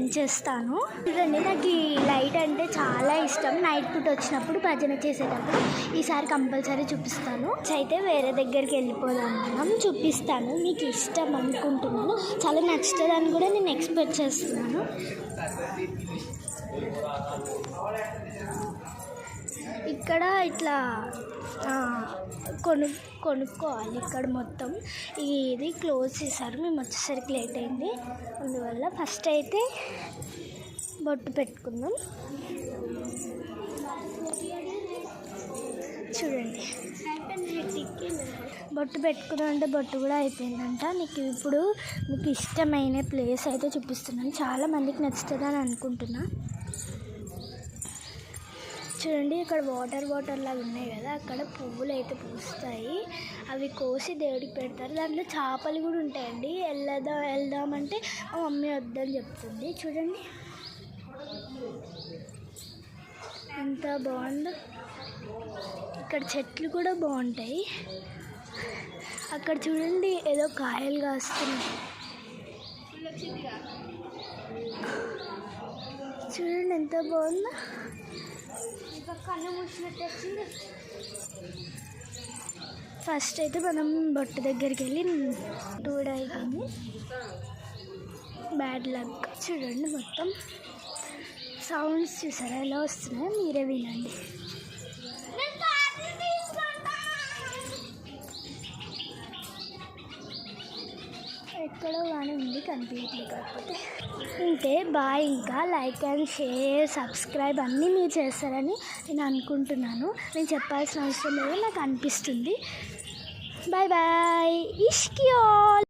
Send చేస్తాను. చూడండి, నాకు ఈ లైట్ అంటే చాలా ఇష్టం. నైట్ పూట వచ్చినప్పుడు భజన చేసేటప్పుడు ఈసారి కంపల్సరీ చూపిస్తాను. అయితే వేరే దగ్గరికి వెళ్ళిపోదాం, మనం చూపిస్తాను. మీకు ఇష్టం అనుకుంటున్నాను, చాలా నచ్చుతుందని కూడా నేను ఎక్స్పెక్ట్ చేస్తున్నాను. ఇక్కడ ఇట్లా కొనుక్కోవాలి. ఇక్కడ మొత్తం ఇది క్లోజ్ చేశారు, మేము వచ్చేసరికి లేట్ అయింది. అందువల్ల ఫస్ట్ అయితే బొట్టు పెట్టుకుందాం. చూడండి, బొట్టు పెట్టుకున్నాం అంటే బొట్టు కూడా అయిపోయిందంట. ఇప్పుడు మీకు ఇష్టమైన ప్లేస్ అయితే చూపిస్తున్నాను, చాలా మందికి నచ్చుతుందని అనుకుంటున్నా. చూడండి, ఇక్కడ వాటర్ లాగా ఉన్నాయి కదా, అక్కడ పువ్వులు అయితే పూస్తాయి. అవి కోసి దేవుడికి పెడతారు. దాంట్లో చేపలు కూడా ఉంటాయండి. వెళ్దామంటే మా మమ్మీ వద్దని చెప్తుంది. చూడండి ఎంత బాగుందో. ఇక్కడ చెట్లు కూడా బాగుంటాయి. అక్కడ చూడండి, ఏదో కాయలు కాస్తున్నాయి. చూడండి ఎంత బాగుందో. కన్ను మూసినట్టు వచ్చింది. ఫస్ట్ అయితే మనం బొట్టు దగ్గరికి వెళ్ళి కూడా అయిపోయింది. Bad luck. చూడండి, మొత్తం సౌండ్స్ చూసారా ఎలా వస్తున్నాయో, మీరే వినండి. ఎక్కడో కానీ ఉంది, కనిపించట్లేదు. కాకపోతే ఇంతే. బాయ్. ఇంకా లైక్ అండ్ షేర్, సబ్స్క్రైబ్ అన్నీ మీరు చేస్తారని నేను అనుకుంటున్నాను. నేను చెప్పాల్సిన అవసరం లేదో నాకు అనిపిస్తుంది. Bye bye. ఇష్కి ఆల్.